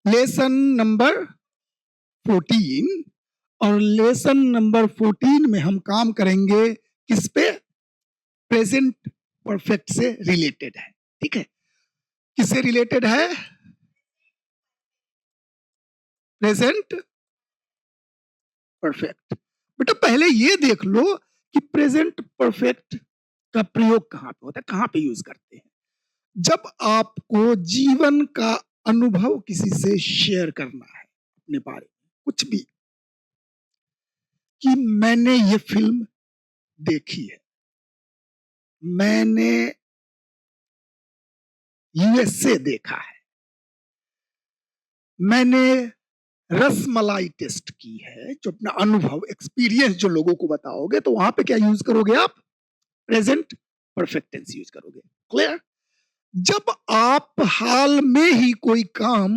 Lesson number 14, और lesson number 14 में हम काम करेंगे किस पे? प्रेजेंट परफेक्ट से रिलेटेड है। ठीक है, किससे रिलेटेड है? Present perfect. बेटा पहले ये देख लो कि प्रेजेंट परफेक्ट का प्रयोग कहां पे होता है, कहां पे यूज करते हैं? जब आपको जीवन का अनुभव किसी से शेयर करना है, अपने बारे में कुछ भी, कि मैंने ये फिल्म देखी है, मैंने यूएसए देखा है, मैंने रसमलाई टेस्ट की है, जो अपना अनुभव एक्सपीरियंस जो लोगों को बताओगे, तो वहां पे क्या यूज करोगे आप? प्रेजेंट परफेक्ट टेंस यूज करोगे। क्लियर? जब आप हाल में ही कोई काम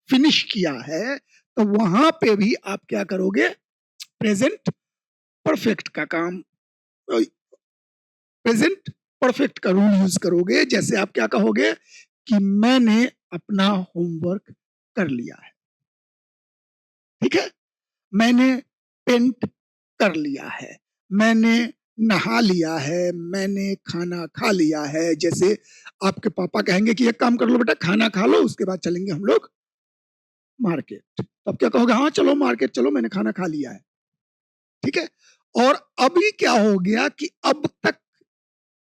फिनिश किया है, तो वहां पे भी आप क्या करोगे? प्रेजेंट परफेक्ट का काम, प्रेजेंट परफेक्ट का रूल यूज करोगे। जैसे आप क्या कहोगे कि मैंने अपना होमवर्क कर लिया है। ठीक है, मैंने पेंट कर लिया है, मैंने नहा लिया है, मैंने खाना खा लिया है। जैसे आपके पापा कहेंगे कि एक काम कर लो बेटा, खाना खा लो, उसके बाद चलेंगे हम लोग मार्केट, तब क्या कहोगे? हाँ चलो मार्केट चलो, मैंने खाना खा लिया है। ठीक है, और अभी क्या हो गया कि अब तक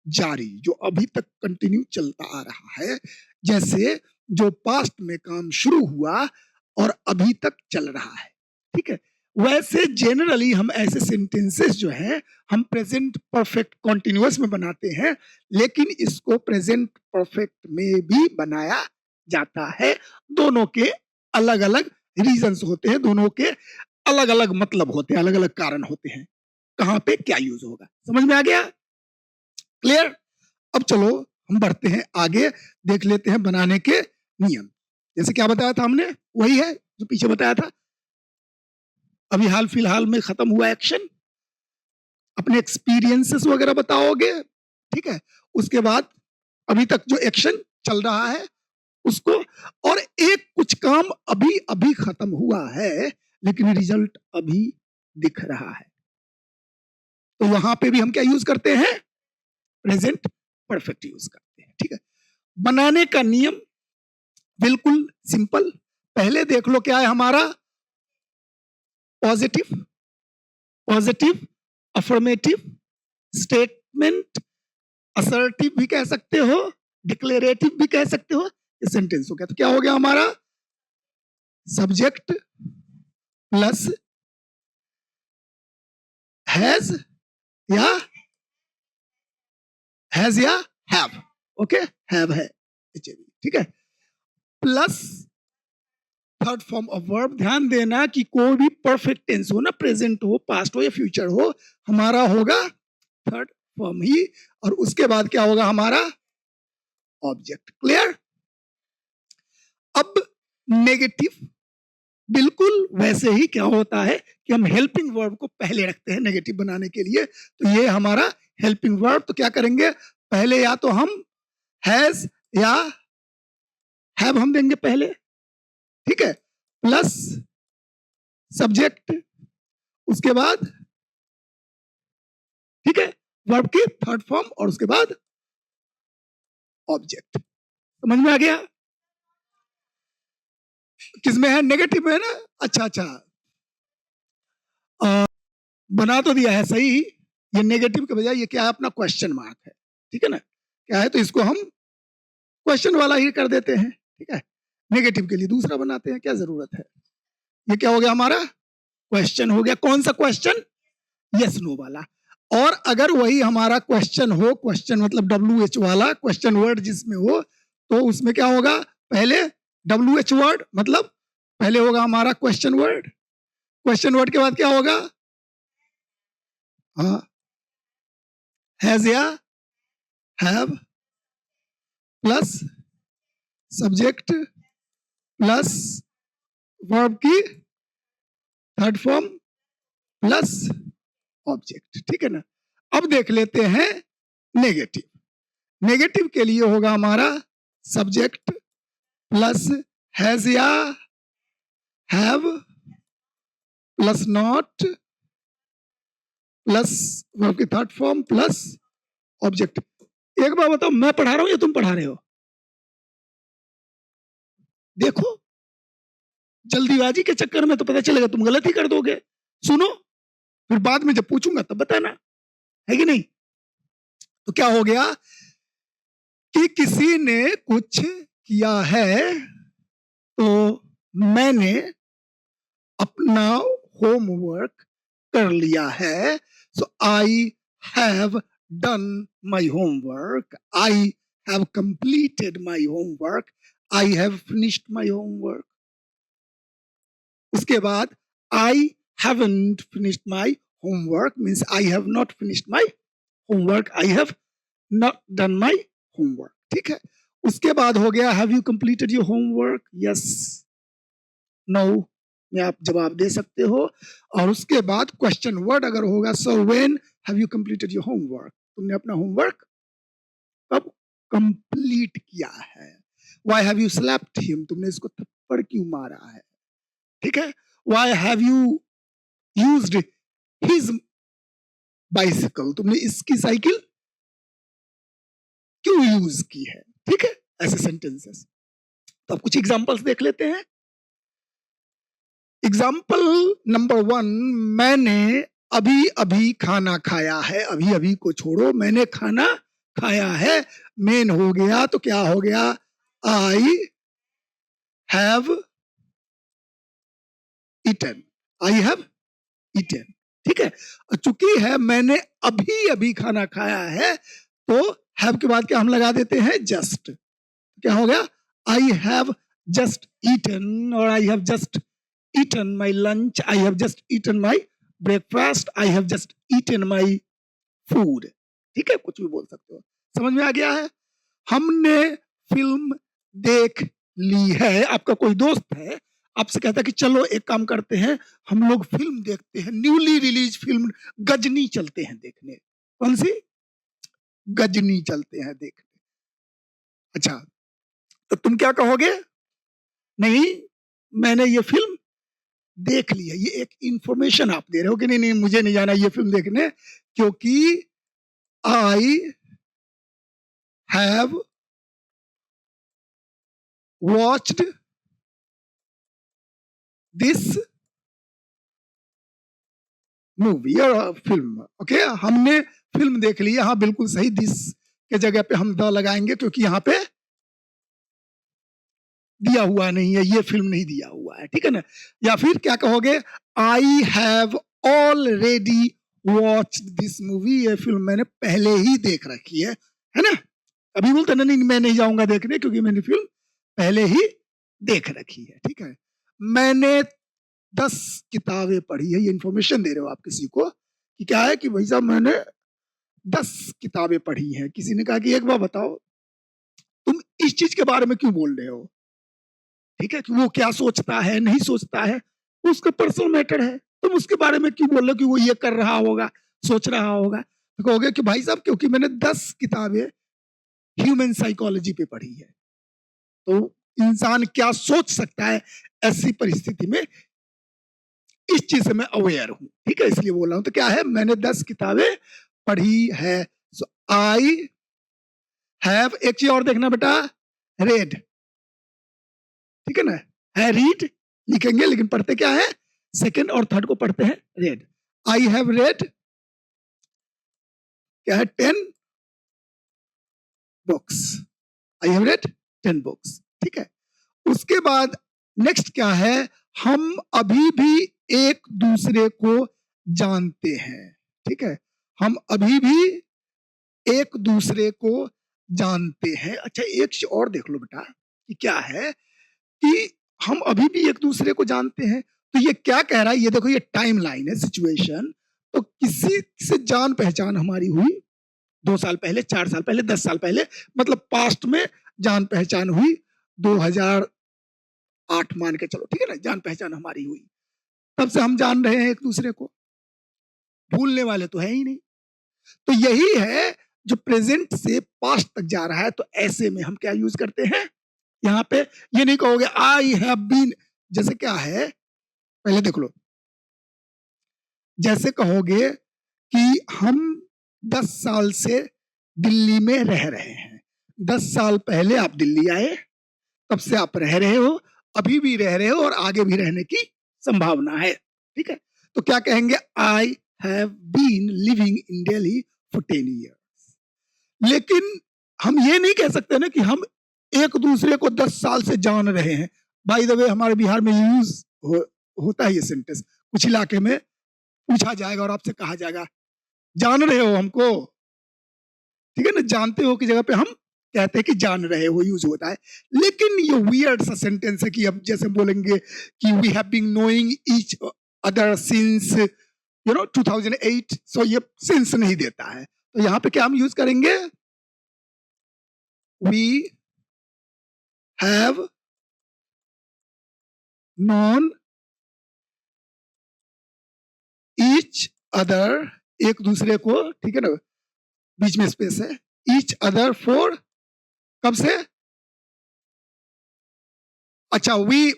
जारी, जो अभी तक कंटिन्यू चलता आ रहा है, जैसे जो पास्ट में काम शुरू हुआ और अभी तक चल रहा है। ठीक है, वैसे जनरली हम ऐसे सेंटेंसेस जो हैं हम प्रेजेंट परफेक्ट कॉन्टिन्यूअस में बनाते हैं, लेकिन इसको प्रेजेंट परफेक्ट में भी बनाया जाता है। दोनों के अलग अलग रीजंस होते हैं, दोनों के अलग अलग मतलब होते हैं, अलग अलग कारण होते हैं, कहां पे क्या यूज होगा। समझ में आ गया? क्लियर? अब चलो हम बढ़ते हैं आगे, देख लेते हैं बनाने के नियम। जैसे क्या बताया था हमने, वही है जो पीछे बताया था। अभी हाल फिलहाल में खत्म हुआ एक्शन, अपने एक्सपीरियंसेस वगैरह बताओगे। ठीक है, उसके बाद अभी तक जो एक्शन चल रहा है उसको, और एक कुछ काम अभी अभी खत्म हुआ है लेकिन रिजल्ट अभी दिख रहा है, तो वहां पे भी हम क्या यूज करते हैं? प्रेजेंट परफेक्ट यूज करते हैं। ठीक है, बनाने का नियम बिल्कुल सिंपल। पहले देख लो क्या है हमारा? Positive, positive, affirmative statement, assertive भी कह सकते हो, डिक्लेरेटिव भी कह सकते हो। ये सेंटेंस हो गया। तो क्या हो गया हमारा? सब्जेक्ट प्लस हैज या हैव। ओके, हैव है, ठीक है, plus third form of verb. ध्यान देना कि कोई भी परफेक्ट टेंस हो ना, प्रेजेंट हो, पास्ट हो या फ्यूचर हो, हमारा होगा थर्ड फॉर्म ही, और उसके बाद क्या होगा हमारा? ऑब्जेक्ट। क्लियर? अब नेगेटिव बिल्कुल वैसे ही क्या होता है कि हम हेल्पिंग वर्ब को पहले रखते हैं नेगेटिव बनाने के लिए। तो ये हमारा हेल्पिंग वर्ब, तो क्या करेंगे? पहले या तो हम हैज या हैव हम देंगे पहले, ठीक है, प्लस सब्जेक्ट, उसके बाद ठीक है वर्ब की थर्ड फॉर्म, और उसके बाद ऑब्जेक्ट। समझ में आ गया? किसमें है? नेगेटिव में है ना? अच्छा अच्छा, बना तो दिया है सही। ये नेगेटिव के बजाय ये क्या है? अपना क्वेश्चन मार्क है। ठीक है ना? क्या है? तो इसको हम क्वेश्चन वाला ही कर देते हैं। ठीक है, नेगेटिव के लिए दूसरा बनाते हैं, क्या जरूरत है? ये क्या हो गया हमारा? क्वेश्चन हो गया। कौन सा क्वेश्चन? यस नो वाला। और अगर वही हमारा क्वेश्चन हो, क्वेश्चन मतलब WH वाला क्वेश्चन वर्ड जिसमें हो, तो उसमें क्या होगा? पहले WH वर्ड, मतलब पहले होगा हमारा क्वेश्चन वर्ड, क्वेश्चन वर्ड के बाद क्या होगा? हाँ, हैज या have plus subject plus verb की थर्ड फॉर्म प्लस ऑब्जेक्ट। ठीक है ना? अब देख लेते हैं नेगेटिव। नेगेटिव के लिए होगा हमारा सब्जेक्ट प्लस हैज या have plus not plus verb की थर्ड फॉर्म प्लस ऑब्जेक्ट। एक बार बताओ, मैं पढ़ा रहा हूं या तुम पढ़ा रहे हो? देखो, जल्दीबाजी के चक्कर में तो पता चलेगा तुम गलत ही कर दोगे। सुनो, फिर बाद में जब पूछूंगा तब बताना, है कि नहीं? तो क्या हो गया कि किसी ने कुछ किया है तो मैंने अपना होमवर्क कर लिया है। So I have done my homework, I have completed my homework, I have finished my homework. उसके बाद आई haven't finished my homework means I have not finished my homework, I have not done my homework। ठीक है, उसके बाद हो गया have you completed your homework, yes no में आप जवाब दे सकते हो। और उसके बाद क्वेश्चन वर्ड अगर होगा so when have you completed your homework, तुमने अपना होमवर्क कब कंप्लीट किया है। why have you slapped him, तुमने इसको थप्पड़ क्यों मारा है। ठीक है, why have you used his bicycle, तुमने इसकी साइकिल क्यों यूज की है। ठीक है, ऐसे सेंटेंसेस। तो अब कुछ एग्जांपल्स देख लेते हैं। एग्जाम्पल नंबर 1, मैंने अभी अभी खाना खाया है। अभी अभी को छोड़ो, मैंने खाना खाया है, मेन हो गया तो क्या हो गया, I have eaten, I have eaten. ठीक है, चूंकि है मैंने अभी अभी खाना खाया है तो हैव के बाद क्या हम लगा देते हैं, जस्ट। क्या हो गया, आई हैव जस्ट ईटन, और I have just eaten my lunch, I have just eaten my breakfast, I have just eaten my food. ठीक है, कुछ भी बोल सकते हो। समझ में आ गया है। हमने फिल्म देख ली है। आपका कोई दोस्त है, आपसे कहता है कि चलो एक काम करते हैं, हम लोग फिल्म देखते हैं, न्यूली रिलीज फिल्म गजनी चलते हैं देखने। कौन सी? गजनी चलते हैं देखने। अच्छा, तो तुम क्या कहोगे, नहीं मैंने ये फिल्म देख ली है। ये एक इंफॉर्मेशन आप दे रहे हो कि नहीं नहीं मुझे नहीं जाना ये फिल्म देखने, क्योंकि I have watched this movie और फिल्म। ओके, हमने फिल्म देख ली है। हाँ बिल्कुल सही, दिस के जगह पे हम द लगाएंगे क्योंकि यहाँ पे दिया हुआ नहीं है, ये फिल्म नहीं दिया हुआ है। ठीक है ना। या फिर क्या कहोगे, I have already watch this movie, ये फिल्म मैंने पहले ही देख रखी है ना। अभी बोलते ना नहीं मैं नहीं जाऊंगा देखने क्योंकि मैंने फिल्म पहले ही देख रखी है। ठीक है, मैंने 10 किताबें पढ़ी है। ये इंफॉर्मेशन दे रहे हो आप किसी को कि क्या है कि भाई साहब मैंने 10 किताबें पढ़ी हैं। किसी ने कहा कि एक बार बताओ तुम इस चीज के बारे में क्यों बोल रहे हो। ठीक है, कि वो क्या सोचता है नहीं सोचता है उसका पर्सनल मैटर है, तुम उसके बारे में क्यों बोल रहे हो कि वो ये कर रहा होगा सोच रहा होगा। तो कहोगे कि भाई साहब क्योंकि मैंने 10 किताबें ह्यूमन साइकोलॉजी पे पढ़ी है, तो इंसान क्या सोच सकता है ऐसी परिस्थिति में, इस चीज से मैं अवेयर हूं। ठीक है, इसलिए बोल रहा हूं। तो क्या है, मैंने 10 किताबें पढ़ी है। सो आई हैव, एक चीज और देखना बेटा, रेड। ठीक है ना, है रीड लिखेंगे लेकिन पढ़ते क्या है, सेकंड और थर्ड को पढ़ते हैं रेड। आई हैव रेड क्या है, 10 books. I have read 10 books. ठीक है, उसके बाद नेक्स्ट क्या है, हम अभी भी एक दूसरे को जानते हैं। ठीक है, हम अभी भी एक दूसरे को जानते हैं। अच्छा, एक चीज और देख लो बेटा कि क्या है कि हम अभी भी एक दूसरे को जानते हैं। तो ये क्या कह रहा है, ये देखो, ये टाइम लाइन है, सिचुएशन। तो किसी से जान पहचान हमारी हुई 2 साल पहले, 4 साल पहले, 10 साल पहले, मतलब पास्ट में जान पहचान हुई 2008 मान के चलो। ठीक है ना, जान पहचान हमारी हुई, तब से हम जान रहे हैं एक दूसरे को, भूलने वाले तो है ही नहीं। तो यही है जो प्रेजेंट से पास्ट तक जा रहा है। तो ऐसे में हम क्या यूज करते हैं, यहाँ पे ये नहीं कहोगे आई हैव बीन, जैसे क्या है पहले देख लो, जैसे कहोगे कि हम 10 साल से दिल्ली में रह रहे हैं, 10 साल पहले आप दिल्ली आए, तब से आप रह रहे हो, अभी भी रह रहे हो और आगे भी रहने की संभावना है, ठीक है। तो क्या कहेंगे, I have been living in Delhi for 10 years. लेकिन हम ये नहीं कह सकते ना कि हम एक दूसरे को 10 साल से जान रहे हैं। बाय द वे हमारे बिहार में यूज होता है ये सेंटेंस, कुछ इलाके में पूछा जाएगा और आपसे कहा जाएगा जान रहे हो हमको, ठीक है ना, जानते हो की जगह पे हम कहते हैं कि जान रहे हो यूज होता है। लेकिन ये वियर्ड सा सेंटेंस है कि अब जैसे बोलेंगे कि we have been knowing each other since 2008, so ये सिंस नहीं देता है। तो यहाँ पे क्या हम यूज करेंगे, we have known each other, एक दूसरे को, ठीक है ना, बीच में स्पेस है, ईच अदर फॉर, कब से, अच्छा वी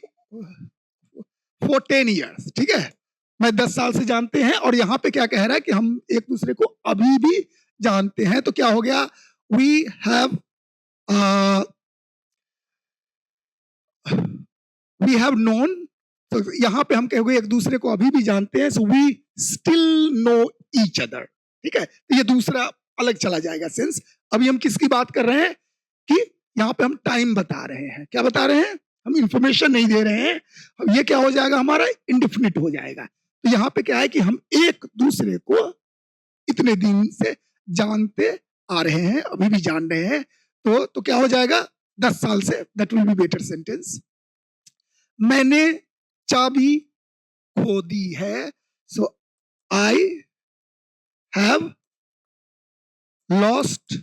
फॉर 10 ईयर्स, ठीक है, मैं 10 साल से जानते हैं। और यहां पे क्या कह रहा है कि हम एक दूसरे को अभी भी जानते हैं, तो क्या हो गया, वी हैव नोन, तो यहां पे हम कहोगे एक दूसरे को अभी भी जानते हैं, so we still know each other, ठीक है। तो ये दूसरा अलग चला जाएगा सेंस। अभी हम किसकी बात कर रहे हैं कि यहाँ पे हम टाइम बता रहे हैं, क्या बता रहे हैं, हम इंफॉर्मेशन नहीं दे रहे हैं। अब ये क्या हो जाएगा, हमारा इंडेफिनिट हो जाएगा। तो यहाँ पे क्या है कि हम एक दूसरे को इतने दिन से जानते आ रहे हैं, अभी भी जान रहे हैं, तो क्या हो जाएगा, 10 साल से, that will be better sentence. मैंने चाबी खो दी है, so I have lost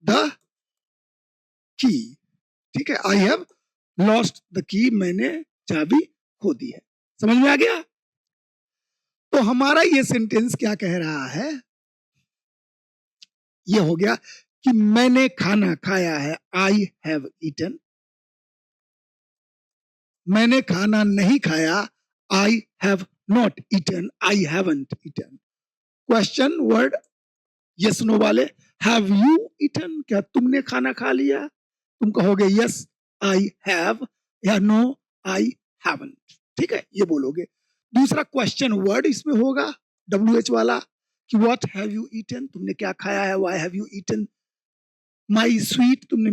the key, ठीक है, आई हैव लॉस्ट द की, मैंने चाबी खो दी है। समझ में आ गया। तो हमारा ये सेंटेंस क्या कह रहा है, ये हो गया कि मैंने खाना खाया है, आई हैव ईटन, मैंने खाना नहीं खाया, I have not eaten, I haven't eaten. Question word yes no वाले, हैव यू ईटन, क्या तुमने खाना खा लिया, तुम कहोगे यस आई हैव, या नो आई हैवंट, ठीक है, ये बोलोगे। दूसरा क्वेश्चन वर्ड इसमें होगा WH वाला कि व्हाट हैव यू ईटन, तुमने क्या खाया है, why have you eaten my sweet, तुमने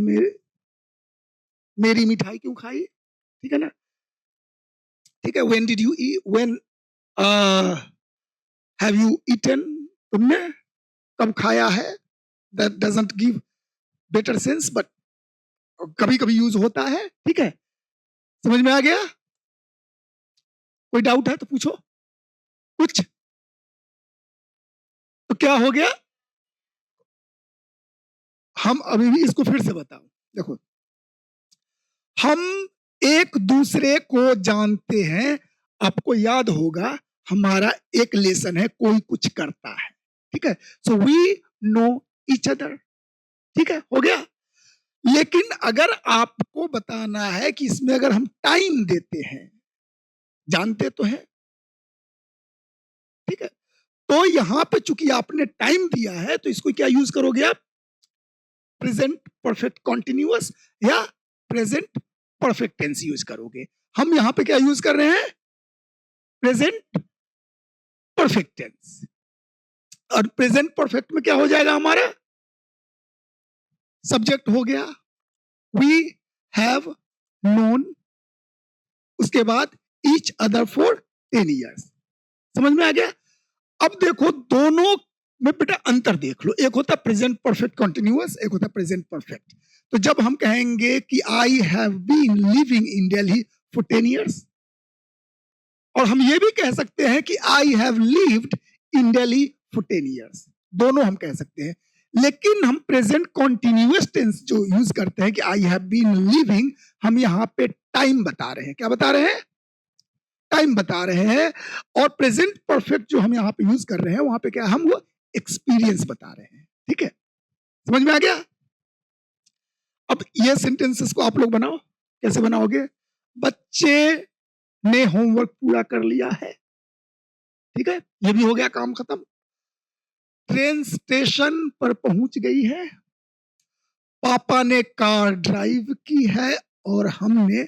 मेरी मिठाई क्यों खाई, ठीक है ना, ठीक है। When did you eat, when have you eaten, तुमने कब खाया है, that doesn't give better sense, but कभी कभी यूज होता है, ठीक है। समझ में आ गया, कोई डाउट है तो पूछो कुछ। तो क्या हो गया, हम अभी भी इसको फिर से बताओ, देखो, हम एक दूसरे को जानते हैं। आपको याद होगा हमारा एक लेसन है, कोई कुछ करता है, ठीक है, so we know each other, ठीक है, हो गया। लेकिन अगर आपको बताना है कि इसमें अगर हम टाइम देते हैं, जानते तो हैं, ठीक है, तो यहां पे चूंकि आपने टाइम दिया है, तो इसको क्या यूज करोगे आप, प्रेजेंट परफेक्ट कॉन्टिन्यूअस या प्रेजेंट परफेक्ट टेंस यूज करोगे। हम यहां पे क्या यूज कर रहे हैं, प्रेजेंट परफेक्ट टेंस। और प्रेजेंट परफेक्ट में क्या हो जाएगा, हमारा सब्जेक्ट हो गया वी हैव नोन, उसके बाद ईच अदर फॉर 10 ईयर्स। समझ में आ गया। अब देखो दोनों में बेटा अंतर देख लो, एक होता है प्रेजेंट परफेक्ट कॉन्टिन्यूअस, एक होता है प्रेजेंट परफेक्ट। तो जब हम कहेंगे कि I have been living in Delhi for 10 years, और हम ये भी कह सकते हैं कि I have lived in Delhi for 10 years, दोनों हम कह सकते हैं। लेकिन हम प्रेजेंट कॉन्टिन्यूअस टेंस जो यूज करते हैं कि आई हैव बीन लिविंग, हम यहां पे टाइम बता रहे हैं। क्या बता रहे हैं, टाइम बता रहे हैं। और प्रेजेंट परफेक्ट जो हम यहां पे यूज कर रहे हैं, वहां पे क्या हम वो एक्सपीरियंस बता रहे हैं, ठीक है। समझ में आ गया। अब ये सेंटेंसेस को आप लोग बनाओ। कैसे बनाओगे? बच्चे ने होमवर्क पूरा कर लिया है। ठीक है, ये भी हो गया, काम खत्म। ट्रेन स्टेशन पर पहुंच गई है, पापा ने कार ड्राइव की है और हमने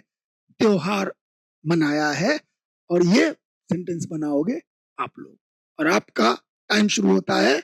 त्योहार मनाया है। और ये सेंटेंस बनाओगे आप लोग, और आपका टाइम शुरू होता है